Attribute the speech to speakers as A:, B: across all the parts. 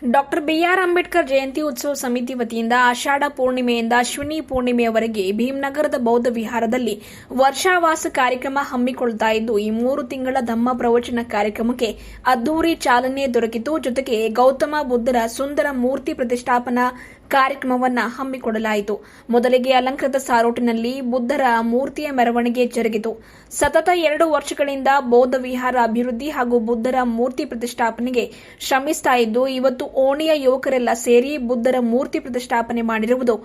A: Doctor B R Ambedkar Jayanti ಉತ್ಸವ ಸಮಿತಿ ವತಿಯಿಂದ ಆಷಾಢ ಪೂರ್ಣಿಮೆಯಿಂದ ಅಶ್ವಿನಿ ಪೂರ್ಣಿಮೆಯವರೆಗೆ ಭೀಮನಗರದ ಬೌದ್ಧ ವಿಹಾರದಲ್ಲಿ ವರ್ಷಾವಾಸ ಕಾರ್ಯಕ್ರಮ ಹಮ್ಮಿಕೊಳ್ಳುತ್ತಿದ್ದು ಈ 3 ತಿಂಗಳ ಧಮ್ಮ ಪ್ರವಚನ ಕಾರ್ಯಕ್ರಮಕ್ಕೆ ಅದ್ದೂರಿ ಚಾಲನೆ ದೊರಕಿತು. ಜೊತೆಗೆ ಗೌತಮ ಬುದ್ಧರ ಸುಂದರ ಮೂರ್ತಿ ಪ್ರತಿಷ್ಠಾಪನಾ ಕಾರ್ಯಕ್ರಮವನ್ನು ಹಮ್ಮಿಕೊಳ್ಳಲಾಯಿತು. ಮೊದಲಿಗೆ ಅಲಂಕೃತ ಸಾರೋಟಿನಲ್ಲಿ ಬುದ್ಧರ ಮೂರ್ತಿಯ ಮೆರವಣಿಗೆ ಜರುಗಿತು. ಸತತ 2 ವರ್ಷಗಳಿಂದ ಬೌದ್ಧ ವಿಹಾರ ಅಭಿವೃದ್ಧಿ ಹಾಗೂ ಬುದ್ಧರ ಮೂರ್ತಿ ಪ್ರತಿಷ್ಠಾಪನೆಗೆ ಶ್ರಮಿಸ್ತಾ ಇದ್ದು, ಇವತ್ತು ಓಣಿಯ ಯುವಕರೆಲ್ಲ ಸೇರಿ ಬುದ್ಧರ ಮೂರ್ತಿ ಪ್ರತಿಷ್ಠಾಪನೆ ಮಾಡಿರುವುದು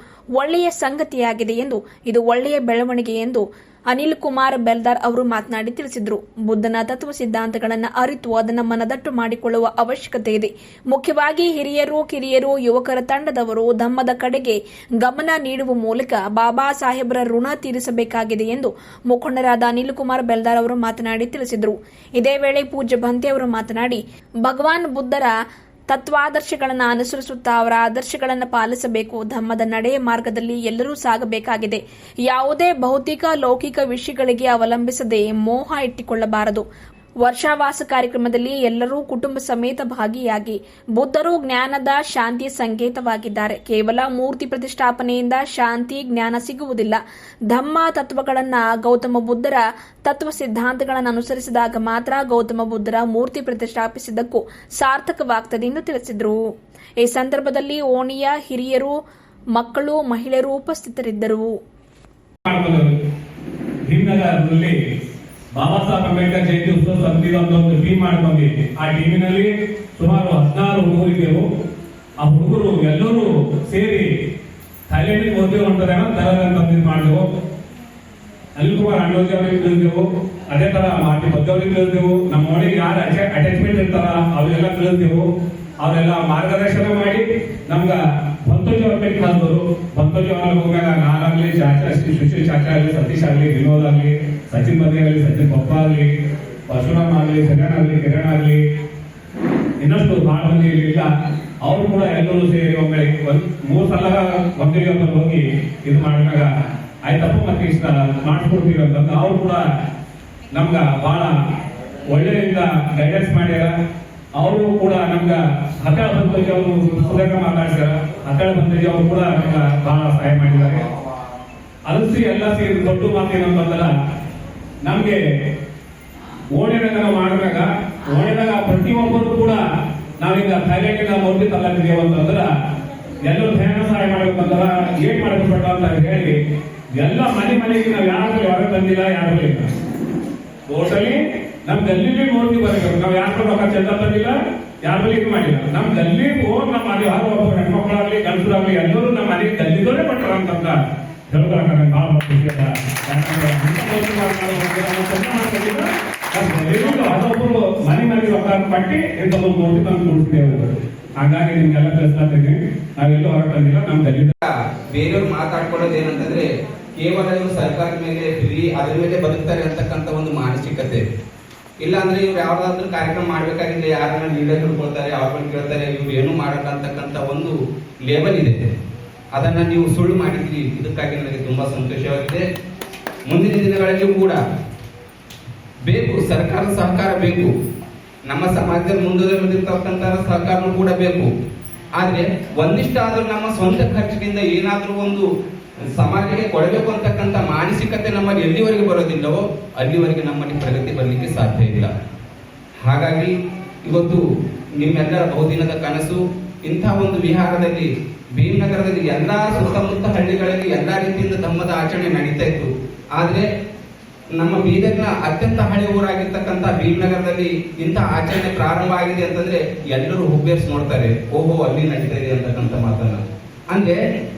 A: ಒಳ್ಳೆಯ ಸಂಗತಿಯಾಗಿದೆ ಎಂದು, ಇದು ಒಳ್ಳೆಯ ಬೆಳವಣಿಗೆ ಎಂದು ಅನಿಲ್ ಕುಮಾರ್ ಬೆಲ್ದಾರ್ ಅವರು ಮಾತನಾಡಿ ತಿಳಿಸಿದರು. ಬುದ್ಧನ ತತ್ವ ಸಿದ್ಧಾಂತಗಳನ್ನು ಅರಿತು ಅದನ್ನು ಮನದಟ್ಟು ಮಾಡಿಕೊಳ್ಳುವ ಅವಶ್ಯಕತೆ ಇದೆ. ಮುಖ್ಯವಾಗಿ ಹಿರಿಯರು, ಕಿರಿಯರು, ಯುವಕರ ತಂಡದವರು ಧಮ್ಮದ ಕಡೆಗೆ ಗಮನ ನೀಡುವ ಮೂಲಕ ಬಾಬಾ ಸಾಹೇಬರ ಋಣ ತೀರಿಸಬೇಕಾಗಿದೆ ಎಂದು ಮುಖಂಡರಾದ ಅನಿಲ್ ಕುಮಾರ್ ಬೆಲ್ದಾರ್ ಅವರು ಮಾತನಾಡಿ ತಿಳಿಸಿದರು. ಇದೇ ವೇಳೆ ಪೂಜ್ಯ ಭಂತೆ ಅವರು ಮಾತನಾಡಿ, ಭಗವಾನ್ ಬುದ್ಧರ ತತ್ವಾದರ್ಶಗಳನ್ನು ಅನುಸರಿಸುತ್ತಾ ಅವರ ಆದರ್ಶಗಳನ್ನು ಪಾಲಿಸಬೇಕು. ಧಮ್ಮದ ನಡೆಯ ಮಾರ್ಗದಲ್ಲಿ ಎಲ್ಲರೂ ಸಾಗಬೇಕಾಗಿದೆ. ಯಾವುದೇ ಭೌತಿಕ ಲೌಕಿಕ ವಿಷಯಗಳಿಗೆ ಅವಲಂಬಿಸದೆ ಮೋಹ ಇಟ್ಟುಕೊಳ್ಳಬಾರದು. ವರ್ಷಾವಾಸ ಕಾರ್ಯಕ್ರಮದಲ್ಲಿ ಎಲ್ಲರೂ ಕುಟುಂಬ ಸಮೇತ ಭಾಗಿಯಾಗಿ ಬುದ್ಧರು ಜ್ಞಾನದ ಶಾಂತಿಯ ಸಂಕೇತವಾಗಿದ್ದಾರೆ. ಕೇವಲ ಮೂರ್ತಿ ಪ್ರತಿಷ್ಠಾಪನೆಯಿಂದ ಶಾಂತಿ ಜ್ಞಾನ ಸಿಗುವುದಿಲ್ಲ. ಧಮ್ಮ ತತ್ವಗಳನ್ನು, ಗೌತಮ ಬುದ್ಧರ ತತ್ವ ಸಿದ್ಧಾಂತಗಳನ್ನು ಅನುಸರಿಸಿದಾಗ ಮಾತ್ರ ಗೌತಮ ಬುದ್ಧರ ಮೂರ್ತಿ ಪ್ರತಿಷ್ಠಾಪಿಸಿದ್ದಕ್ಕೂ ಸಾರ್ಥಕವಾಗುತ್ತದೆ ಎಂದು ತಿಳಿಸಿದರು. ಈ ಸಂದರ್ಭದಲ್ಲಿ ಓಣಿಯ ಹಿರಿಯರು, ಮಕ್ಕಳು, ಮಹಿಳೆಯರು ಉಪಸ್ಥಿತರಿದ್ದರು.
B: ಬಾಬಾ ಸಾಹೇಬ್ ಅಂಬೇಡ್ಕರ್ ಜಯಂತಿ ಉತ್ಸವ ಸಮಿತಿ ಒಂದು ಟೀಮ್ ಮಾಡ್ಕೊಂಡಿದ್ವಿ. ಆ ಟೀಮಿನಲ್ಲಿ ಸುಮಾರು 16 ಹುಡುಗರಿದ್ದೆವು. ಆ ಹುಡುಗರು ಎಲ್ಲರೂ ಸೇರಿ ಥೈಲ್ಯಾಂಡಿಗೆ ಹೋಗ್ತೇವೆ ಅಂತಾರೆ ತರದಂತ ಮಾಡಿದೆವು. ಅನಿಲ್ ಕುಮಾರ್ ಅಂಡೋಜಿ ಅವರಿಗೆ ತಿಳಿದೆವು. ಅದೇ ತರ ಮಾಟಿ ಬದ್ದವರಿಗೆ ತಿಳಿದೆವು. ನಮ್ಮ ಮನೆಗೆ ಯಾರು ಅಟ್ಯಾಚ್ಮೆಂಟ್ ಇರ್ತಾರ ಅವರೆಲ್ಲ ತಿಳಿದೆವು. ಅವರೆಲ್ಲ ಮಾರ್ಗದರ್ಶನ ಮಾಡಿ ನಮ್ಗ ಬಂತೋಜಿ ಅವ್ರ ಮೇಲೆ ಬಂದರು. ಬಂತೋಜಿ ಅವ್ರಿಗೆ ಹೋಗಾಗ ನಾನಾಗ್ಲಿ, ಚಾಚಾ ಸುಶೀಲ್ ಚಾಚಾ ಆಗಲಿ, ಸತೀಶ್ ಆಗಲಿ, ವಿನೋದ್ ಆಗಲಿ, ಸಚಿನ್ ಮದ್ವೆ ಆಗಲಿ, ಸಚಿನ್ ಪಪ್ಪ ಆಗಲಿ, ಪರಶುರಾಮ್ ಆಗಲಿ, ಕಿರಣ್ ಆಗಲಿ, ಇನ್ನಷ್ಟು ಬಹಳ ಮಂದಿ ಇಲ್ಲ. ಅವ್ರು ಕೂಡ ಎಲ್ಲರೂ ಸೇರಿ ಒಮ್ಮೆ 3 ಸಲ ಒಂದಿಗೆ ಹೋಗಿ ಇದು ಮಾಡಿದಾಗ ಆಯ್ತಪ್ಪ ಮತ್ತೆ ಇಷ್ಟ ಮಾಡಿಸ್ಕೊಡ್ತೀವಿ ಅಂತಂದು ಅವ್ರು ಕೂಡ ನಮ್ಗ ಬಹಳ ಒಳ್ಳೆಯಿಂದ ಗೈಡೆನ್ಸ್ ಮಾಡ್ಯಾರ. ಅವರು ಕೂಡ ನಮ್ಗ ಹತ್ತಾಳ ಬಂತೋಜಿ ಅವರು ಸುಧಾಕ ಮಾತಾಡ್ತಾರ. ಹತ್ತಾಳ ಬಂತೋಜಿ ಅವರು ಕೂಡ ನಮ್ಗ ಬಹಳ ಸಹಾಯ ಮಾಡಿದ್ದಾರೆ. ಅದಕ್ಕೆ ಎಲ್ಲ ಸೇರಿ ದೊಡ್ಡ ಮಾತೇನಂತಂದ್ರ, ನಮ್ಗೆ ಓಣಿನಾಗ ನಾವು ಮಾಡಿದಾಗ ಓಣಿನಾಗ ಪ್ರತಿಯೊಬ್ಬರು ಕೂಡ ನಾವೀಗ ಥೈಲ್ಯಾಂಡಿನ ಮೂರ್ತಿ ತಗೊಂಡಿದ್ದೇವೆ ಅಂತಂದ್ರ ಎಲ್ಲರೂ ಧ್ಯಾನ ಸಹಾಯ ಮಾಡ್ಬೇಕಂದ್ರ ಏನ್ ಮಾಡ್ಬೇಕ ಅಂತ ಹೇಳಿ ಎಲ್ಲ ಮನೆಗೆ ನಾವು ಯಾರು ಹೊರಗೆ ಬಂದಿಲ್ಲ, ಯಾರು ಇಲ್ಲ. ಟೋಟಲಿ ನಮ್ ಗಲ್ಲಿ ಮೂರ್ತಿ ಬರಬೇಕು. ನಾವು ಯಾರು ರೊಕ್ಕ ಚಂದ ಬಂದಿಲ್ಲ, ಯಾರು ಇದು ಮಾಡಿಲ್ಲ. ನಮ್ ಗಲ್ಲಿ ಹೋಗಿ ನಮ್ಮ ಮನೆ ಯಾರು ಒಬ್ಬ ಹೆಣ್ಮಕ್ಳಾಗ್ಲಿ ಗಂಡಸರಾಗ್ಲಿ ಎಲ್ಲರೂ ನಮ್ಮ ಮನೆಗೆ ಗಲ್ಲಿದೋರೆ ಪಟ್ಟಾರ ಅಂತಂದ ಹೇಳ್ತಾರೆ. ಬಹಳ ಖುಷಿ ಅದ. ಅದೊಬ್ಬರು ಮನೆಗೆ ರೊಕ್ಕ ಪಟ್ಟಿ ಇಂಥದ್ದು ಮೂರ್ತಿ ತಂದು ಕೂಡಿಸ್ತೇವೆ. ಹಾಗಾಗಿ ನಿಮ್ಗೆಲ್ಲ ಕಲಿಸ್ತಾ ಇದ್ದೀನಿ. ನಾವೆಲ್ಲೂ ಹೊರಟಂದಿಲ್ಲ. ನಮ್ ಗಲ್ಲಿ
C: ಬೇರೆಯವ್ರು ಮಾತಾಡ್ಕೊಳ್ಳೋದು ಏನಂತಂದ್ರೆ ಕೇವಲ ಇವರು ಸರ್ಕಾರದ ಮೇಲೆ ಫ್ರೀ ಅದ್ರ ಮೇಲೆ ಬದುಕ್ತಾರೆ ಅಂತಕ್ಕಂಥ ಒಂದು ಮಾನಸಿಕತೆ. ಇಲ್ಲ ಅಂದ್ರೆ ಇವ್ರು ಯಾವ್ದಾದ್ರು ಕಾರ್ಯಕ್ರಮ ಮಾಡ್ಬೇಕಾಗಿದ್ರೆ ಯಾರನ್ನ ಲೀಡರ್ ಹಿಡ್ಕೊಳ್ತಾರೆ, ಅವ್ರನ್ನ ಕೇಳ್ತಾರೆ, ಇವ್ರು ಏನು ಮಾಡಕ್ಕಂತಕ್ಕಂಥ ಒಂದು ಲೇಬಲ್ ಇದೆ. ಅದನ್ನ ನೀವು ಸುಳ್ಳು ಮಾಡಿದ್ರಿ. ಇದಕ್ಕಾಗಿ ನನಗೆ ತುಂಬಾ ಸಂತೋಷವಾಗಿದೆ. ಮುಂದಿನ ದಿನಗಳಲ್ಲಿಯೂ ಕೂಡ ಬೇಕು, ಸರ್ಕಾರದ ಸಹಕಾರ ಬೇಕು. ನಮ್ಮ ಸಮಾಜದಲ್ಲಿ ಮುಂದುವರೆದಿರ್ತಕ್ಕಂಥ ಸಹಕಾರನೂ ಕೂಡ ಬೇಕು. ಆದ್ರೆ ಒಂದಿಷ್ಟಾದ್ರೂ ನಮ್ಮ ಸ್ವಂತ ಖರ್ಚಿನಿಂದ ಏನಾದ್ರೂ ಒಂದು ಸಮಾಜಕ್ಕೆ ಕೊಡಬೇಕು ಅಂತಕ್ಕಂಥ ಮಾನಸಿಕತೆ ನಮ್ಮಲ್ಲಿ ಎಲ್ಲಿವರೆಗೆ ಬರೋದಿಲ್ಲವೋ ಅಲ್ಲಿವರೆಗೆ ನಮ್ಮಲ್ಲಿ ಪ್ರಗತಿ ಬರಲಿಕ್ಕೆ ಸಾಧ್ಯ ಇಲ್ಲ. ಹಾಗಾಗಿ ಇವತ್ತು ನಿಮ್ಮೆಲ್ಲರ ಬಹುದಿನದ ಕನಸು ಇಂಥ ಒಂದು ವಿಹಾರದಲ್ಲಿ ಭೀಮನಗರದಲ್ಲಿ ಎಲ್ಲಾ ಸುತ್ತಮುತ್ತ ಹಳ್ಳಿಗಳಲ್ಲಿ ಎಲ್ಲಾ ರೀತಿಯಿಂದ ಧಮ್ಮದ ಆಚರಣೆ ನಡೀತಾ ಇತ್ತು. ಆದ್ರೆ ನಮ್ಮ ಬೀದರ್ನ ಅತ್ಯಂತ ಹಳೆ ಊರಾಗಿರ್ತಕ್ಕಂಥ ಭೀಮನಗರದಲ್ಲಿ ಇಂಥ ಆಚರಣೆ ಪ್ರಾರಂಭ ಆಗಿದೆ ಅಂತಂದ್ರೆ ಎಲ್ಲರೂ ಹುಬ್ಬೇರ್ಸ್ ನೋಡ್ತಾರೆ, ಓಹೋ ಅಲ್ಲಿ ನಡೀತಾ ಇದೆ ಅಂತಕ್ಕಂಥ ಮಾತನ್ನ. ಅಂದ್ರೆ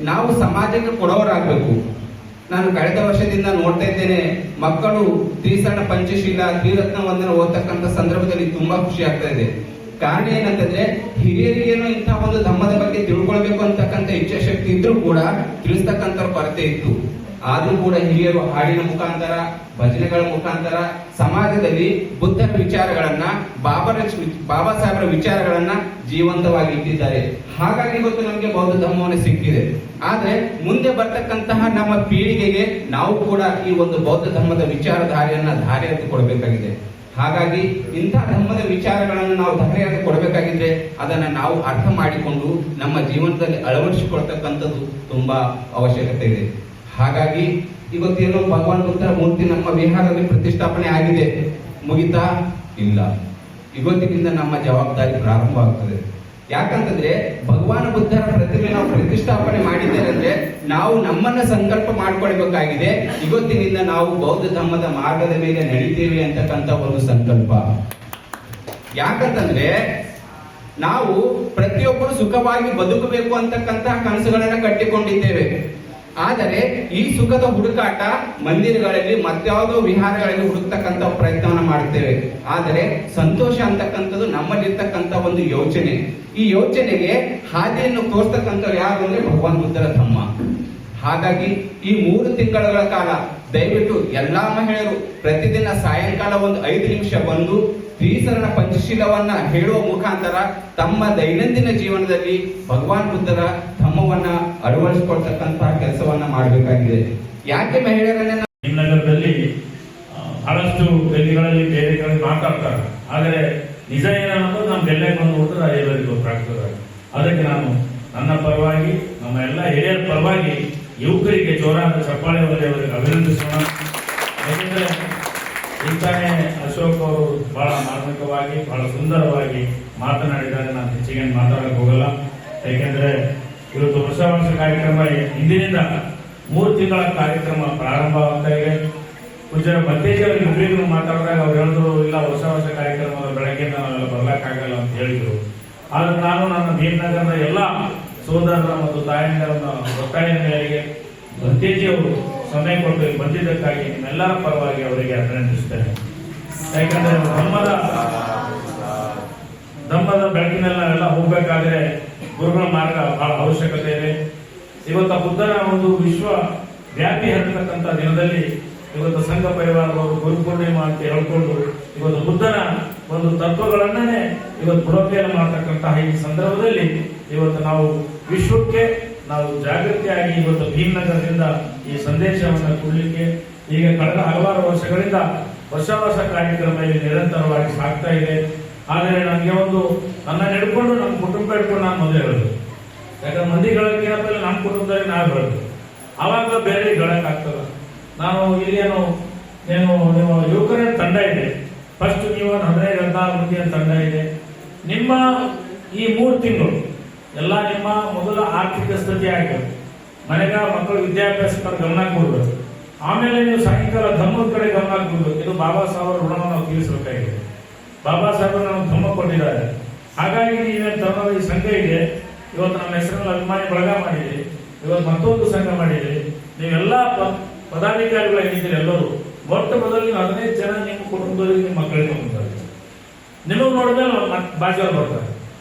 C: ನಾವು ಸಮಾಜಕ್ಕೆ ಕೊಡೋರಾಗಬೇಕು. ನಾನು ಕಳೆದ ವರ್ಷದಿಂದ ನೋಡ್ತಾ ಇದ್ದೇನೆ, ಮಕ್ಕಳು ತ್ರಿಸರ್ಣ ಪಂಚಶೀಲ, ತ್ರಿರತ್ನ ವಂದನ ಓದ್ತಕ್ಕಂಥ ಸಂದರ್ಭದಲ್ಲಿ ತುಂಬಾ ಖುಷಿ ಆಗ್ತಾ ಇದೆ. ಕಾರಣ ಏನಂತಂದ್ರೆ ಹಿರಿಯರಿಗೇನೋ ಇಂಥ ಒಂದು ಧಮ್ಮದ ಬಗ್ಗೆ ತಿಳ್ಕೊಳ್ಬೇಕು ಅಂತಕ್ಕಂಥ ಇಚ್ಛಾಶಕ್ತಿ ಇದ್ರೂ ಕೂಡ ತಿಳಿಸ್ತಕ್ಕಂಥ ಕೊರತೆ ಇತ್ತು. ಆದ್ರೂ ಕೂಡ ಹಿರಿಯರು ಹಾಡಿನ ಮುಖಾಂತರ, ಭಜನೆಗಳ ಮುಖಾಂತರ ಸಮಾಜದಲ್ಲಿ ಬುದ್ಧರ ವಿಚಾರಗಳನ್ನ, ಬಾಬಾ ಸಾಹೇಬರ ವಿಚಾರಗಳನ್ನ ಜೀವಂತವಾಗಿ ಇಟ್ಟಿದ್ದಾರೆ. ಹಾಗಾಗಿ ಇವತ್ತು ನಮಗೆ ಬೌದ್ಧ ಧಮ್ಮವನ್ನು ಸಿಕ್ಕಿದೆ. ಆದ್ರೆ ಮುಂದೆ ಬರ್ತಕ್ಕಂತಹ ನಮ್ಮ ಪೀಳಿಗೆಗೆ ನಾವು ಕೂಡ ಈ ಒಂದು ಬೌದ್ಧ ಧಮ್ಮದ ವಿಚಾರಧಾರೆಯನ್ನ ದಾರಿ ಎತ್ತಿಕೊಡ್ಬೇಕಾಗಿದೆ. ಹಾಗಾಗಿ ಇಂಥ ಧರ್ಮದ ವಿಚಾರಗಳನ್ನು ನಾವು ದಾರಿಯಾಗಿ ಕೊಡಬೇಕಾಗಿದ್ರೆ ಅದನ್ನ ನಾವು ಅರ್ಥ ಮಾಡಿಕೊಂಡು ನಮ್ಮ ಜೀವನದಲ್ಲಿ ಅಳವಡಿಸಿಕೊಳ್ತಕ್ಕಂಥದ್ದು ತುಂಬಾ ಅವಶ್ಯಕತೆ ಇದೆ. ಹಾಗಾಗಿ ಇವತ್ತೇನು ಭಗವಾನ್ ಬುದ್ಧರ ಮೂರ್ತಿ ನಮ್ಮ ವಿಹಾರದಲ್ಲಿ ಪ್ರತಿಷ್ಠಾಪನೆ ಆಗಿದೆ, ಮುಗಿತಾ ಇಲ್ಲ. ಇವತ್ತಿನಿಂದ ನಮ್ಮ ಜವಾಬ್ದಾರಿ ಪ್ರಾರಂಭ ಆಗ್ತದೆ. ಯಾಕಂತಂದ್ರೆ ಭಗವಾನ್ ಬುದ್ಧರ ಪ್ರತಿಮೆ ನಾವು ಪ್ರತಿಷ್ಠಾಪನೆ ಮಾಡಿದ್ದೇವೆ ಅಂದ್ರೆ ನಾವು ನಮ್ಮನ್ನ ಸಂಕಲ್ಪ ಮಾಡ್ಕೊಳ್ಬೇಕಾಗಿದೆ, ಇವತ್ತಿನಿಂದ ನಾವು ಬೌದ್ಧ ಧರ್ಮದ ಮಾರ್ಗದ ಮೇಲೆ ನಡೀತೇವೆ ಅಂತಕ್ಕಂಥ ಒಂದು ಸಂಕಲ್ಪ. ಯಾಕಂತಂದ್ರೆ ನಾವು ಪ್ರತಿಯೊಬ್ಬರು ಸುಖವಾಗಿ ಬದುಕಬೇಕು ಅಂತಕ್ಕಂಥ ಕನಸುಗಳನ್ನ ಕಟ್ಟಿಕೊಂಡಿದ್ದೇವೆ. ಆದರೆ ಈ ಸುಖದ ಹುಡುಕಾಟ ಮಂದಿರಗಳಲ್ಲಿ ಮತ್ಯಾವುದೋ ವಿಹಾರಗಳಲ್ಲಿ ಹುಡುಕ್ತಕ್ಕಂಥ ಪ್ರಯತ್ನವನ್ನ ಮಾಡುತ್ತೇವೆ. ಆದರೆ ಸಂತೋಷ ಅಂತಕ್ಕಂಥದ್ದು ನಮ್ಮಲ್ಲಿರ್ತಕ್ಕಂಥ ಒಂದು ಯೋಚನೆ. ಈ ಯೋಚನೆಗೆ ಹಾದಿಯನ್ನು ತೋರಿಸ್ತಕ್ಕಂಥ ಯಾರು ಅಂದ್ರೆ ಭಗವಾನ್ ಬುದ್ಧರ ಧಮ್ಮ. ಹಾಗಾಗಿ ಈ 3 ತಿಂಗಳ ಕಾಲ ದಯವಿಟ್ಟು ಎಲ್ಲಾ ಮಹಿಳೆಯರು ಪ್ರತಿದಿನ ಸಾಯಂಕಾಲ ಒಂದು 5 ನಿಮಿಷ ಬಂದು ತ್ರಿಸರಣ ಪಂಚಶೀಲವನ್ನ ಹೇಳುವ ಮುಖಾಂತರ ತಮ್ಮ ದೈನಂದಿನ ಜೀವನದಲ್ಲಿ ಭಗವಾನ್ ಬುದ್ಧರ ಧಮ್ಮವನ್ನ ಅಳವಡಿಸಿಕೊಳ್ತಕ್ಕಂತಹ ಕೆಲಸವನ್ನ ಮಾಡಬೇಕಾಗಿದೆ. ಯಾಕೆ ಮಹಿಳೆಯರನ್ನ
D: ನಗರದಲ್ಲಿ ಬಹಳಷ್ಟು ಗಲ್ಲಿಗಳಲ್ಲಿ ಬೇರೆ ಮಾತಾಡ್ತಾರೆ, ಆದರೆ ನಿಜ ಏನನ್ನೋದು ನಮ್ಮ ಬೆಲೆ ಬಂದು ಹೋದ್ರೆ ಎಲ್ಲರಿಗೂ ಗೊತ್ತಾಗ್ತದೆ. ಅದಕ್ಕೆ ನಾನು ನನ್ನ ಪರವಾಗಿ ನಮ್ಮ ಎಲ್ಲ ಹಿರಿಯರ ಪರವಾಗಿ ಯುವಕರಿಗೆ ಜೋರಾದ ಚಪ್ಪಾಳೆ ಅವರಿಗೆ ಅಭಿನಂದಿಸೋಣ. ಯಾಕೆಂದ್ರೆ ಇಂತಾನೆ ಅಶೋಕ್ ಅವರು ಬಹಳ ಮಾರ್ಮಿಕವಾಗಿ ಬಹಳ ಸುಂದರವಾಗಿ ಮಾತನಾಡಿದ್ದಾರೆ. ನಾನು ಹೆಚ್ಚಿಗೆ ಮಾತಾಡಕ್ಕೆ ಹೋಗಲ್ಲ. ಯಾಕೆಂದ್ರೆ ಇವತ್ತು ಹೊಸ ವರ್ಷ ಕಾರ್ಯಕ್ರಮ ಇಂದಿನಿಂದ 3 ತಿಂಗಳ ಕಾರ್ಯಕ್ರಮ ಪ್ರಾರಂಭವಾಗ್ತಾ ಇದೆ. ಪೂಜ್ಯರ ಬತ್ತೇಜಿ ಅವರಿಗೆ ಹುಬ್ಳಿಗೂ ಮಾತಾಡಿದಾಗ ಅವ್ರು ಹೇಳಿದ್ರು, ಇಲ್ಲ ಹೊಸ ವರ್ಷ ಕಾರ್ಯಕ್ರಮದ ಬೆಳಗ್ಗೆಯಿಂದ ನಾವೆಲ್ಲ ಬರ್ಲಕ್ಕಾಗಲ್ಲ ಅಂತ ಹೇಳಿದ್ರು. ಆದ್ರೆ ನಾನು ನನ್ನ ಭೀಮನಗರದ ಎಲ್ಲ ಸೋದರರ ಮತ್ತು ತಾಯಂದಿರನ್ನ ಒತ್ತಾಯದ ಮೇರೆಗೆ ಬತ್ತೇಜಿ ಅವರು ಸಮಯ ಕೊಟ್ಟು ಬಂದಿದ್ದಕ್ಕಾಗಿ ನಿಮ್ಮೆಲ್ಲರ ಪರವಾಗಿ ಅವರಿಗೆ ಅಭಿನಂದಿಸುತ್ತೇನೆ. ಯಾಕಂದ್ರೆ ಧಮ್ಮದ ಬೆಳಕಿನೆಲ್ಲ ಹೋಗ್ಬೇಕಾದ್ರೆ ಗುರುಗಳ ಮಾರ್ಗ ಬಹಳ ಅವಶ್ಯಕತೆ ಇದೆ. ಇವತ್ತು ಬುದ್ಧನ ಒಂದು ವಿಶ್ವ ವ್ಯಾಪಿ ಹರತಕ್ಕಂಥ ದಿನದಲ್ಲಿ ಇವತ್ತು ಸಂಘ ಪರಿವಾರದವರು ಗುರುಪೂರ್ಣಿಮಾ ಅಂತ ಹೇಳ್ಕೊಂಡು ಇವತ್ತು ಬುದ್ಧನ ಒಂದು ತತ್ವಗಳನ್ನೇ ಇವತ್ತು ಪುರೋಪೇನ ಮಾಡತಕ್ಕಂತಹ ಈ ಸಂದರ್ಭದಲ್ಲಿ ಇವತ್ತು ನಾವು ವಿಶ್ವಕ್ಕೆ ನಾವು ಜಾಗೃತಿಯಾಗಿ ಇವತ್ತು ಭೀಮನಗರದಿಂದ ಈ ಸಂದೇಶವನ್ನು ಕೊಡಲಿಕ್ಕೆ ಈಗ ಕಳೆದ ಹಲವಾರು ವರ್ಷಗಳಿಂದ ಹೊಸ ಹೊಸ ಕಾರ್ಯಕ್ರಮ ಇಲ್ಲಿ ನಿರಂತರವಾಗಿ ಸಾಗ್ತಾ ಇದೆ. ಆದರೆ ನನಗೆ ಒಂದು ನನ್ನ ಹಿಡ್ಕೊಂಡು ನಮ್ಮ ಕುಟುಂಬ ಹಿಡ್ಕೊಂಡು ನಾನು ಮೊದಲೇ ಹೇಳೋದು. ಯಾಕಂದ್ರೆ ಮಂದಿಗಳೇನಪ್ಪ ನಮ್ಮ ಕುಟುಂಬದಲ್ಲಿ ನಾವು ಹೇಳೋದು, ಆವಾಗ ಬೇರೆ ಗಳಕ್ಕಾಗ್ತದ. ನಾನು ಇಲ್ಲೇನು ನೀವು ಯುವಕರ ತಂಡ ಇದೆ, ಫಸ್ಟ್ ನೀವು 15-16 ಮಂದಿಯ ತಂಡ ಇದೆ. ನಿಮ್ಮ ಈ 3 ತಿಂಗಳು ಎಲ್ಲ ನಿಮ್ಮ ಮೊದಲ ಆರ್ಥಿಕ ಸ್ಥಿತಿ ಆಗಬೇಕು, ಮನೆಗ ಮಕ್ಕಳು ವಿದ್ಯಾಭ್ಯಾಸ ಕಡೆ ಗಮನ ಕೊಡ್ಬೇಕು, ಆಮೇಲೆ ನೀವು ಸಾಯಂಕಾಲ ಧಮ್ಮದ ಕಡೆ ಗಮನ ಕೊಡ್ಬೇಕು. ಇದು ಬಾಬಾ ಸಾಹೇಬರ ಋಣವನ್ನು ನಾವು ತೀರಿಸಬೇಕಾಗಿದೆ. ಬಾಬಾ ಸಾಹೇಬರು ನಮಗೆ ಧಮ್ಮ ಕೊಟ್ಟಿದ್ದಾರೆ. ಹಾಗಾಗಿ ನೀವೇನು ಧರ್ಮದ ಈ ಸಂಘ ಇದೆ, ಇವತ್ತು ನಮ್ಮ ಹೆಸರಲ್ಲಿ ಅಭಿಮಾನಿ ಬಳಗ ಮಾಡಿದೆ, ಇವತ್ತು ಮತ್ತೊಂದು ಸಂಘ ಮಾಡಿದೆ. ನೀವೆಲ್ಲ ಪದಾಧಿಕಾರಿಗಳಾಗಿದ್ದೀರಿ. ಎಲ್ಲರೂ ಒಟ್ಟು ಮೊದಲು 15 ಜನ ನಿಮ್ಮ ಕುಟುಂಬದವರಿಗೆ ನಿಮ್ಮ ಮಕ್ಕಳಿಗೆ ಹೋಗ್ತಾರೆ. ನಿಮಗೆ ನೋಡಿದ್ರೆ ಬಾಜಾರ್ ಬರ್ತಾರೆ.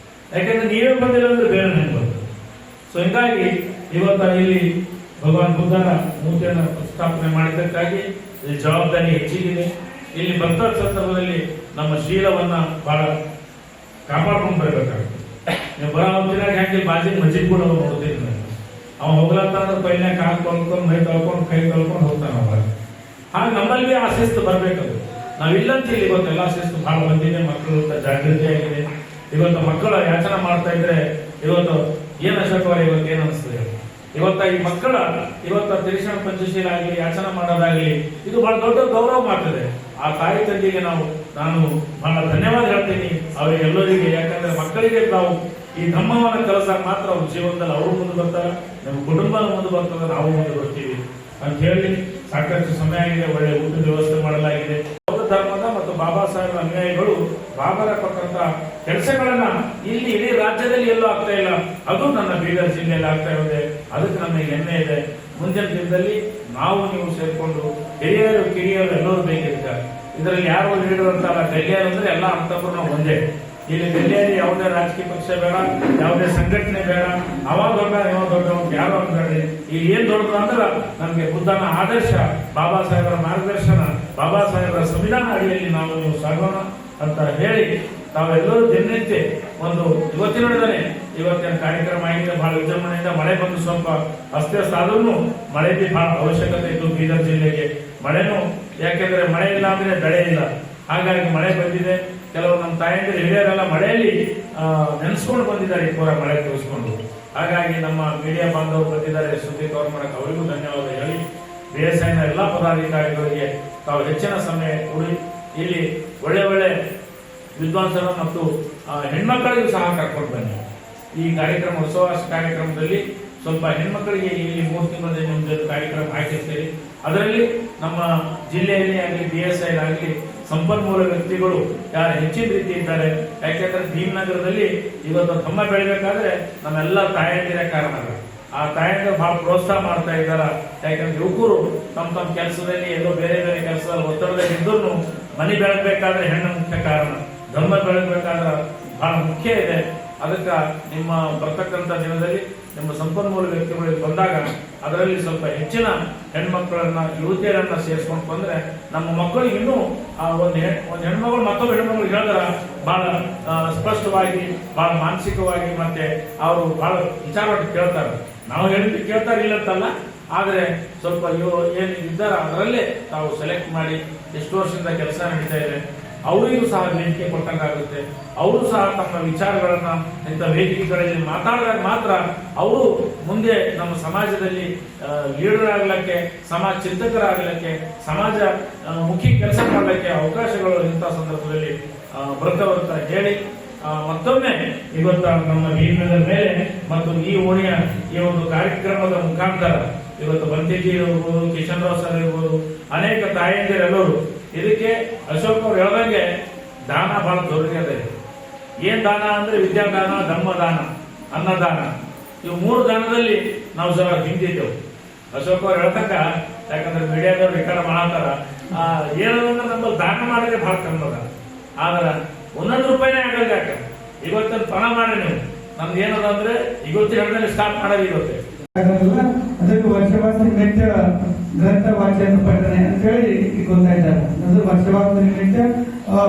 D: ಯಾಕಂದ್ರೆ ನೀವೇ ಬಂದಿಲ್ಲ ಅಂದ್ರೆ ಬೇರೆ ನಿಮ್ಗೆ ಬರ್ತಾರೆ. ಸೊ ಹೀಗಾಗಿ ಇವತ್ತು ಇಲ್ಲಿ ಭಗವಾನ್ ಬುದ್ಧನ ಮೂರ್ತಿಯನ್ನು ಪ್ರತಿಷ್ಠಾಪನೆ ಮಾಡಿದ್ದಕ್ಕಾಗಿ ಈ ಜವಾಬ್ದಾರಿ ಹೆಚ್ಚಿಗಿದೆ. ಇಲ್ಲಿ ಬಂದ ಸಂದರ್ಭದಲ್ಲಿ ನಮ್ಮ ಶೀಲವನ್ನ ಬಹಳ ಕಾಪಾಡ್ಕೊಂಡು ಬರಬೇಕಾಗುತ್ತೆ. ನೀವು ಬರೋ ಹೊತ್ತಿನಾಗ ಹೆಂಗೆ ಬಾಜಿ ಮಸ್ಜಿದ್ ಕೂಡ ನೋಡ್ತೀನಿ ನಾನು. ಅವ ಹೋಗ್ಲತ್ತ ಅಂದ್ರೆ ಪೈಲೆ ಕಾಲು ತೊಳ್ಕೊಂಡು ಮೈ ತೊಳ್ಕೊಂಡು ಕೈ ತೊಳ್ಕೊಂಡು ಹೋಗ್ತಾನ ಅವಾಗ. ಹಾಗೆ ನಮ್ಮಲ್ಲಿ ಆ ಶಿಸ್ತು ಬರ್ಬೇಕದು. ನಾವಿಲ್ಲಂತಿಲ್ಲ ಇವತ್ತೆಲ್ಲ ಶಿಸ್ತು ಬಹಳ ಬಂದಿದೆ, ಮಕ್ಕಳು ಜಾಗೃತಿ ಆಗಿದೆ. ಇವತ್ತು ಮಕ್ಕಳು ಯಾಚನೆ ಮಾಡ್ತಾ ಇದ್ರೆ ಇವತ್ತು ಏನ್ ಅಶೋಕವರ ಇವತ್ತು ಏನ್ ಅನಿಸ್ತದೆ? ಇವತ್ತ ಈ ಮಕ್ಕಳ ಇವತ್ತ ತ್ರಿಶರಣ ಪಂಚಶೀಲ ಆಗಲಿ ಯಾಚನೆ ಮಾಡೋದಾಗಲಿ ಇದು ಬಹಳ ದೊಡ್ಡ ಗೌರವ ಮಾಡ್ತದೆ. ಆ ತಾಯಿ ತಂದೆಗೆ ನಾನು ಬಹಳ ಧನ್ಯವಾದ ಹೇಳ್ತೀನಿ ಅವರಿಗೆಲ್ಲರಿಗೆ. ಯಾಕಂದ್ರೆ ಮಕ್ಕಳಿಗೆ ನಾವು ಈ ಧಮ್ಮವನ್ನ ಕಲಿಸಾಕ ಮಾತ್ರ ಅವ್ರ ಜೀವನದಲ್ಲಿ ಅವರು ಮುಂದೆ ಬರ್ತಾರೆ, ನಮ್ಮ ಕುಟುಂಬ ಮುಂದೆ ಬರ್ತದೆ, ನಾವು ಮುಂದೆ ಬರ್ತೀವಿ ಅಂತ ಹೇಳಿ ಸಾಕಷ್ಟು ಸಮಯ ಆಗಿದೆ. ಒಳ್ಳೆ ಊಟದ ವ್ಯವಸ್ಥೆ ಮಾಡಲಾಗಿದೆ. ಬೌದ್ಧ ಧರ್ಮದ ಮತ್ತು ಬಾಬಾ ಸಾಹೇಬರ ಅನುಯಾಯಿಗಳು ಬಾಬರ ಕೊಟ್ಟಂತ ಕೆಲಸಗಳನ್ನ ಇಲ್ಲಿ ಇಡೀ ರಾಜ್ಯದಲ್ಲಿ ಎಲ್ಲೂ ಆಗ್ತಾ ಇಲ್ಲ, ಅದು ನನ್ನ ಬೀದರ್ ಜಿಲ್ಲೆಯಲ್ಲಿ ಆಗ್ತಾ ಇದೆ. ಅದಕ್ಕೆ ನಮಗೆ ಹೆಮ್ಮೆ ಇದೆ. ಮುಂದಿನ ದಿನದಲ್ಲಿ ನಾವು ನೀವು ಸೇರ್ಕೊಂಡು ಹಿರಿಯರು ಕಿರಿಯರು ಎಲ್ಲರೂ ಬೇಕಿರ್ತಾರೆ. ಇದರಲ್ಲಿ ಯಾರು ಲೀಡರ್ ಅಂತಲ್ಲ, ಡೆಲ್ಲಿಯರು ಅಂದ್ರೆ ಎಲ್ಲ ಅಂತವ್ರು ನಾವು ಒಂದೇ. ಇಲ್ಲಿ ಡೆಲ್ಲಿಯಲ್ಲಿ ಯಾವುದೇ ರಾಜಕೀಯ ಪಕ್ಷ ಬೇಡ, ಯಾವುದೇ ಸಂಘಟನೆ ಬೇಡ, ಅವ ದೊಡ್ಡ ಯಾವ ದೊಡ್ಡ ಯಾರು ಅಂದ್ರಿ. ಇಲ್ಲಿ ಏನ್ ದೊಡ್ಡದು ಅಂದ್ರೆ ನಮ್ಗೆ ಬುದ್ಧನ ಆದರ್ಶ, ಬಾಬಾ ಸಾಹೇಬರ ಮಾರ್ಗದರ್ಶನ, ಬಾಬಾ ಸಾಹೇಬರ ಸಂವಿಧಾನ ಅಡಿಯಲ್ಲಿ ನಾವು ನೀವು ಸಾಗೋಣ ಅಂತ ಹೇಳಿ ತಾವೆಲ್ಲರೂ ದಿನನಿತ್ಯ ಒಂದು ಇವತ್ತಿನ ಕಾರ್ಯಕ್ರಮ ಆಗಿದೆ. ಬಹಳ ವಿಜೃಂಭಣೆಯಿಂದ ಮಳೆ ಬಂದು ಸ್ವಲ್ಪ ಅಸ್ತವ್ಯಸ್ತ ಆದ್ರೂ ಮಳೆ ಬಹಳ ಅವಶ್ಯಕತೆ ಇತ್ತು ಬೀದರ್ ಜಿಲ್ಲೆಗೆ. ಮಳೆನೂ ಯಾಕೆಂದ್ರೆ ಮಳೆ ಇಲ್ಲ ಅಂದ್ರೆ ಬೆಳೆ ಇಲ್ಲ. ಹಾಗಾಗಿ ಮಳೆ ಬಂದಿದೆ. ಕೆಲವು ನಮ್ಮ ತಾಯಂದಿರು ಹಿರಿಯರೆಲ್ಲ ಮಳೆಯಲ್ಲಿ ನೆನೆಸ್ಕೊಂಡು ಬಂದಿದ್ದಾರೆ, ಈ ಪೂರ ಮಳೆ ತೋರಿಸ್ಕೊಂಡು. ಹಾಗಾಗಿ ನಮ್ಮ ಮೀಡಿಯಾ ಬಾಂಧವರು ಬಂದಿದ್ದಾರೆ, ಸುದ್ದಿ ಕವರ್ ಮಾಡಕ್ಕೆ ಅವರಿಗೂ ಧನ್ಯವಾದ ಹೇಳಿ, BSIನ ಎಲ್ಲಾ ಪದಾಧಿಕಾರಿಗಳಿಗೆ ತಾವು ಹೆಚ್ಚಿನ ಸಮಯ ಕೊಡಿ. ಇಲ್ಲಿ ಒಳ್ಳೆ ಒಳ್ಳೆ ವಿದ್ವಾಂಸರು ಮತ್ತು ಹೆಣ್ಮಕ್ಕಳಿಗೂ ಸಹ ಕರ್ಕೊಂಡು ಬನ್ನಿ. ಈ ಕಾರ್ಯಕ್ರಮ ಉತ್ಸವಾಸ ಕಾರ್ಯಕ್ರಮದಲ್ಲಿ ಸ್ವಲ್ಪ ಹೆಣ್ಮಕ್ಕಳಿಗೆ ಇಲ್ಲಿ 3 ತಿಂಗಳ ನಿಮ್ದು ಕಾರ್ಯಕ್ರಮ ಹಾಕಿರ್ತೀರಿ. ಅದರಲ್ಲಿ ನಮ್ಮ ಜಿಲ್ಲೆಯಲ್ಲಿ ಆಗಲಿ BSI ಆಗಲಿ ಸಂಪನ್ಮೂಲ ವ್ಯಕ್ತಿಗಳು ಯಾರು ಹೆಚ್ಚಿನ ರೀತಿ ಇದ್ದಾರೆ. ಯಾಕೆಂದ್ರೆ ಭೀಮನಗರದಲ್ಲಿ ಇವತ್ತು ತಮ್ಮ ಬೆಳಿಬೇಕಾದ್ರೆ ನಮ್ಮೆಲ್ಲ ತಾಯಂದಿರೇ ಕಾರಣ. ಆ ತಾಯಂದಿರು ಬಹಳ ಪ್ರೋತ್ಸಾಹ ಮಾಡ್ತಾ ಇದ್ದಾರ. ಯಾಕಂದ್ರೆ ಯುವಕರು ತಮ್ಮ ಕೆಲಸದಲ್ಲಿ ಎಲ್ಲೋ ಬೇರೆ ಬೇರೆ ಕೆಲಸದಲ್ಲಿ ಒತ್ತಡದಲ್ಲಿ ಇದ್ರೂ ಮನೆ ಬೆಳಗ್ಬೇಕಾದ್ರೆ ಹೆಣ್ಣು ಮುಖ್ಯ ಕಾರಣ, ಧರ್ಮ ಬೆಳಗ್ಬೇಕಾದ್ರೆ ಬಹಳ ಮುಖ್ಯ ಇದೆ. ಅದಕ್ಕೆ ನಿಮ್ಮ ಬರ್ತಕ್ಕಂಥ ದಿನದಲ್ಲಿ ನಿಮ್ಮ ಸಂಪನ್ಮೂಲ ವ್ಯಕ್ತಿಗಳಿಗೆ ಬಂದಾಗ ಅದರಲ್ಲಿ ಸ್ವಲ್ಪ ಹೆಚ್ಚಿನ ಹೆಣ್ಮಕ್ಳನ್ನ ಯುವತಿಯರನ್ನ ಸೇರಿಸ್ಕೊಂಡು ಬಂದ್ರೆ ನಮ್ಮ ಮಕ್ಕಳಿಗೆ ಇನ್ನೂ ಒಂದು ಹೆಣ್ಮಗಳು ಮತ್ತೊಬ್ಬ ಹೆಣ್ಮಗಳು ಹೇಳಿದ್ರ ಬಹಳ ಸ್ಪಷ್ಟವಾಗಿ, ಬಹಳ ಮಾನಸಿಕವಾಗಿ, ಮತ್ತೆ ಅವರು ಬಹಳ ವಿಚಾರವಾಗಿ ಕೇಳ್ತಾರೆ. ನಾವು ಹೇಳಿದ್ದು ಕೇಳ್ತಾರೆ ಇಲ್ಲ ಅಂತಲ್ಲ, ಆದ್ರೆ ಸ್ವಲ್ಪ ಏನು ಇದ್ದಾರ ಅದರಲ್ಲೇ ತಾವು ಸೆಲೆಕ್ಟ್ ಮಾಡಿ ಎಷ್ಟು ವರ್ಷದಿಂದ ಕೆಲಸ ನಡೀತಾ ಇದೆ ಅವರಿಗೂ ಸಹ ವೇದಿಕೆ ಕೊಟ್ಟಂಗಾಗುತ್ತೆ. ಅವರು ಸಹ ತಮ್ಮ ವಿಚಾರಗಳನ್ನ ಇಂಥ ವೇದಿಕೆಗಳಲ್ಲಿ ಮಾತಾಡಿದಾಗ ಮಾತ್ರ ಅವರು ಮುಂದೆ ನಮ್ಮ ಸಮಾಜದಲ್ಲಿ ಲೀಡರ್ ಆಗ್ಲಿಕ್ಕೆ, ಸಮಾಜ ಚಿಂತಕರಾಗಲಿಕ್ಕೆ, ಸಮಾಜ ಮುಖಿ ಕೆಲಸ ಮಾಡಲಿಕ್ಕೆ ಅವಕಾಶಗಳು ಇಂಥ ಸಂದರ್ಭದಲ್ಲಿ ಬರ್ತಾ ಹೇಳಿ ಮತ್ತೊಮ್ಮೆ ಇವತ್ತ ನಮ್ಮ ಭೀಮನಗರ ಮೇಲೆ ಮತ್ತು ಈ ಓಣಿಯ ಈ ಒಂದು ಕಾರ್ಯಕ್ರಮದ ಮುಖಾಂತರ ಇವತ್ತು ಬಂತೇಜಿ ಇರ್ಬೋದು, ಕಿಶನ್ ರಾವ್ ಸರ್ ಇರ್ಬೋದು, ಅನೇಕ ತಾಯಂದಿರೆಲ್ಲರೂ ಇದಕ್ಕೆ ಅಶೋಕ್ ಅವ್ರು ಹೇಳ್ದಂಗೆ ದಾನ ಬಹಳ ದೊಡ್ಡ ಇದೆ. ಏನ್ ದಾನ ಅಂದ್ರೆ ವಿದ್ಯಾದಾನ, ಧರ್ಮದಾನ, ಅನ್ನದಾನ, ಇವು 3 ದಾನದಲ್ಲಿ ನಾವು ಸಹ ಹಿಂದಿದ್ದೆವು. ಅಶೋಕ್ ಅವ್ರು ಹೇಳ್ತಕ್ಕ, ಯಾಕಂದ್ರೆ ಮೀಡಿಯಾದವ್ರು ರೆಕಾರ್ಡ್ ಮಾಡತ್ತಾರ, ಏನಂದ್ರೆ ನಮ್ಮಲ್ಲಿ ದಾನ ಮಾಡಿದ್ರೆ ಬಹಳ ಕಮ್ಮಿ ಅದ. ಆದ್ರೆ 1 ರೂಪಾಯಿನೇ ಆಗಲ್ಲ. ಯಾಕೆ ಇವತ್ತನ್ನು ಪಣ ಮಾಡಿ ನೀವು ನಮ್ದು ಏನದ ಅಂದ್ರೆ ಇವತ್ತು ಹೇಳಿದ್ರೆ ಸ್ಟಾರ್ಟ್ ಮಾಡೋದು ಇವತ್ತೇ.
E: ಅದಕ್ಕೆ ವರ್ಷವಾಸ ನಿಮಿತ್ತ ಗ್ರಂಥ ವಾಚನ ಪಠನೆ ಅಂತ ಹೇಳಿ ಗೊತ್ತಾ ಇದ್ದಾರೆ. ಅದು ವರ್ಷವಾಸ ನಿಮಿತ್ತ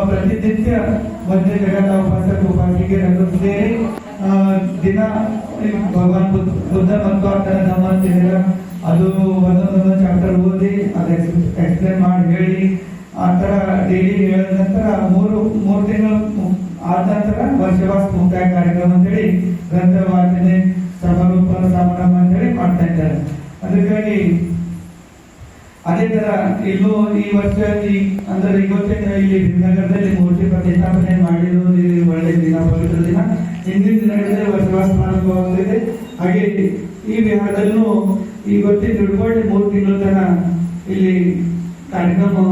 E: ಪ್ರತಿನಿತ್ಯ ಒಂದೇ ಜಗತ್ತ ಉಪಾಸಿಕೆಯರು ಸೇರಿ ದಿನ ಭಗವಾನ್ ಬುದ್ಧ ಮತ್ತು ಆತನ ಧಮ್ಮ ಅಂತ ಹೇಳಿದ ಅದು ಒಂದೊಂದೊಂದು ಚಾಪ್ಟರ್ ಓದಿ ಅದು ಎಕ್ಸ್ಪ್ಲೇನ್ ಮಾಡಿ ಹೇಳಿ ಆ ತರ ಡೈಲಿ ಹೇಳಿದ ನಂತರ ಮೂರು ತಿಂಗಳು ಆದ ನಂತರ ವರ್ಷವಾಸ ಮುಕ್ತಾಯ ಕಾರ್ಯಕ್ರಮ ಅಂತೇಳಿ ಗ್ರಂಥ ವಾಚನೆ ಸಮಾರೋಪ ಸಮಾರಂಭ ಅಂತ ಹೇಳಿ ಮಾಡ್ತಾ ಇದ್ದಾರೆ. ಅದಕ್ಕಾಗಿ ಅದೇ ತರ ಇಲ್ಲೂ ಈ ವರ್ಷ ಅಂದ್ರೆ ಇವತ್ತಿನ ಇಲ್ಲಿ ಭೀಮನಗರದಲ್ಲಿ ಮೂರ್ತಿ ಪ್ರತಿಷ್ಠಾಪನೆ ಮಾಡಿರೋದು ಒಳ್ಳೆ ದಿನ, ಪವಿತ್ರ ದಿನ. ಹಿಂದಿನ ದಿನಗಳಲ್ಲಿ ವರ್ಷವಾಸ ಪ್ರಾರಂಭವಾಗಿದೆ. ಹಾಗೆ ಈ ವಿಹಾರದಲ್ಲೂ ಇವತ್ತಿನ ಹಿಡ್ಕೊಂಡು 3 ತಿಂಗಳ ತನಕ ಇಲ್ಲಿ ಕಾರ್ಯಕ್ರಮ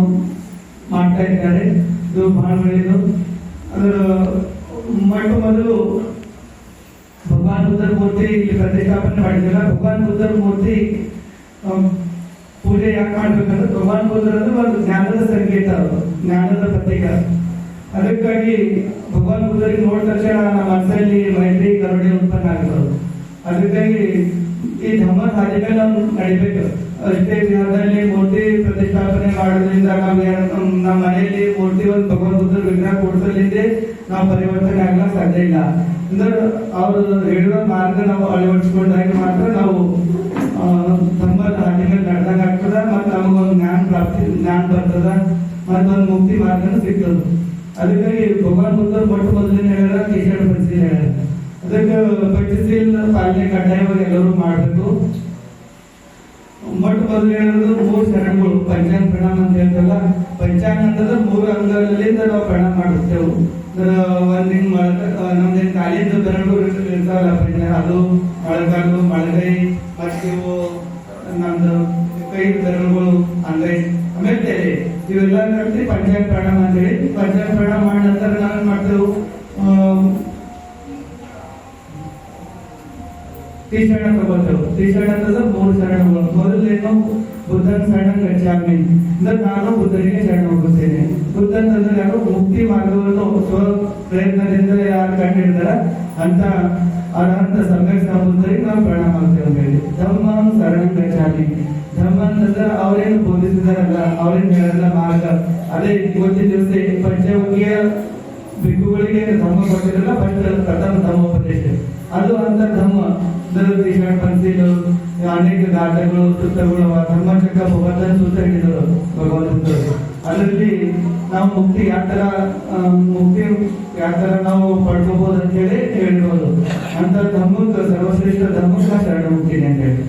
E: ಮಾಡ್ತಾ ಇದ್ದಾರೆ. ಇದು ಬಹಳ ಒಳ್ಳೆಯದು. ಅದರ ಮೊದಲು ಭಗವಾನ್ ಬುದ್ಧರ ಮೂರ್ತಿ ಇಲ್ಲಿ ಪ್ರತಿಷ್ಠಾಪನೆ ಮಾಡಿದಿಲ್ಲ. ಭಗವಾನ್ ಬುದ್ಧರ ಮೂರ್ತಿ ಪೂಜೆ ಯಾಕೆ ಮಾಡ್ಬೇಕಂದ್ರೆ ಭಗವಾನ್ ಬುದ್ಧರದ್ದು ಒಂದು ಜ್ಞಾನದ ಸಂಕೇತ, ಜ್ಞಾನದ ಪ್ರತೀಕ. ಅದಕ್ಕಾಗಿ ಭಗವಾನ್ ಬುದ್ಧರಿಗೆ ನೋಡಿದ ತಕ್ಷಣ ನಮ್ಮ ಮನಸ್ಸಲ್ಲಿ ಮೈತ್ರಿ ಕರುಣೆ ಉತ್ಪನ್ನ ಆಗ್ತದೆ. ಅದಕ್ಕಾಗಿ ಈ ಧರ್ಮದ ಹಾದಿಗೆ ನಾವು ನಡಿಬೇಕು. ಅಷ್ಟೇ ವಿಹಾರದಲ್ಲಿ ಮೂರ್ತಿ ಪ್ರತಿಷ್ಠಾಪನೆ ಮಾಡೋದ್ರಿಂದ ನಮ್ಮ ಮನೆಯಲ್ಲಿ ಮೂರ್ತಿ ಒಂದು ಭಗವಾನ್ ಬುದ್ಧರ ವಿಗ್ರಹ ಕೊಡಿಸಲಿದ್ದೆ ನಾವು ಪರಿವರ್ತನೆ ಆಗಲ್ಲ ಸಾಧ್ಯ ಇಲ್ಲ. ಅಂದ್ರೆ ಅವರು ಹೇಳುವ ಮಾರ್ಗ ನಾವು ಅಳವಡಿಸಿಕೊಂಡಾಗ ಮಾತ್ರ ನಾವು ಧರ್ಮದ ಹಾದಿಗೆ ನಡೆದಾಗ ಆಗ್ತದ. ಮತ್ತೆ ನಮಗೊಂದು ಜ್ಞಾನ ಬರ್ತದ, ಮತ್ತೊಂದು ಮುಕ್ತಿ ಮಾರ್ಗನೂ ಸಿಗ್ತದ. ಅದಕ್ಕಾಗಿ ಭಗವಾನ್ ಬುದ್ಧರು ಮೊದಲನೇ ಹೇಳ್ಯಾರ, ಕಿಶನ್ ಪಂಚಶೀಲ ಹೇಳ್ಯಾರ. ಅದಕ್ಕೆ ಪಂಚಶೀಲ ಪಾಲನೆ ಕಡ್ಡಾಯವಾಗಿ ಎಲ್ಲರೂ ಮಾಡಬೇಕು. ಮೊದಲು ಹೇಳೋದು 3 ಶರಣಗಳು, ಪಂಚಾಂಗ ಪ್ರಣಾಮ ಅಂತ ಹೇಳ್ತಲ್ಲ. ಪಂಚಾಂಗ ಅಂತಂದ್ರೆ 3 ಅಂಗಗಳಿಂದ ನಾವು ಪ್ರಣಾಮ ಮಾಡುತ್ತೇವೆ. ಒಂದ್ ಹಿಂಗ್ ನಮ್ದೇನ್ ಕಾಲಿಂದ ಬೆರಳುಗಳು ಇರ್ತಾವಲ್ಲ, ಅದು ಮೊಳಕಾಲು, ಮೊಳಗೈ, ಮತ್ತೆ ನಮ್ದು ಕೈ ಬೆರಳುಗಳು, ಅಂಗೈ, ಆಮೇಲೆ ತಲೆ, ಇವೆಲ್ಲ ಕಟ್ಟಿ ಪಂಚಾಂಗ ಪ್ರಣಾಮ ಅಂತ ಹೇಳಿ. ಪಂಚಾಂಗ ಪ್ರಣಾಮ ಮಾಡಿದ ನಂತರ ನಾವೇನ್ ಮಾಡ್ತೇವೆ, ತೀಶರಣ ತಗೋತೇವೆ. ತೀಶರಣ ಅಂತಂದ್ರೆ 3 ಶರಣಗಳು. ಮೊದಲೇನು ಬುದ್ಧನ ಶರಣ ಗಚ್ಚಾಮಿ ಅಂದ್ರೆ ನಾನು ಬುದ್ಧನಿಗೆ ಶರಣ ಹೋಗುತ್ತೇನೆ. ಬುದ್ಧ ಅಂತಂದ್ರೆ ಯಾರು ಮುಕ್ತಿ ಮಾರ್ಗವನ್ನು ಸ್ವ ಪ್ರಯತ್ನದಿಂದ ಯಾರು ಕಂಡಿರ್ತಾರ ಅಂತ ಅರ್ಹಂತ ಸಮ್ಯಕ್ ಬುದ್ಧರಿಗೆ ನಾವು ಪ್ರಣಾಮ ಮಾಡ್ತೇವೆ ಹೇಳಿ. ಧಮ್ಮ ಶರಣ ಗಚ್ಚಾಮಿ. ಧಮ್ಮ ಅಂತಂದ್ರೆ ಅವ್ರೇನು ಬೋಧಿಸಿದಾರಲ್ಲ, ಅವ್ರೇನು ಹೇಳಲ್ಲ ಮಾರ್ಗ. ಅದೇ ಇವತ್ತಿನ ದಿವಸ ಪಂಚವರ್ಗೀಯ ಭಿಕ್ಕುಗಳಿಗೆ ಧಮ್ಮ ಕೊಟ್ಟಿರಲ್ಲ, ಪ್ರಥಮ ಧಮ್ಮೋಪದೇಶ ಅದು ಅಂತ ಧಮ್ಮ. ಪಂಚೀಲು ಅನೇಕ ಘಾಟಗಳು, ಸೂತ್ರಗಳು, ಧರ್ಮಚಕ್ರ, ಭಗವಂತನ ಸೂತ್ರ ಹಿಡಿದರು ಭಗವಂತ. ಅದರಲ್ಲಿ ನಾವು ಮುಕ್ತಿ ಯಾವ ತರ ನಾವು ಪಡ್ಕೋಬಹುದು ಅಂತ ಹೇಳಿ ಹೇಳ್ಬೋದು. ಅಂತ ಧರ್ಮಕ್ಕೆ ಸರ್ವಶ್ರೇಷ್ಠ ಧರ್ಮಕ್ಕೆ ಶರಣ ಮುಕ್ತಿದೆ ಅಂತ ಹೇಳಿ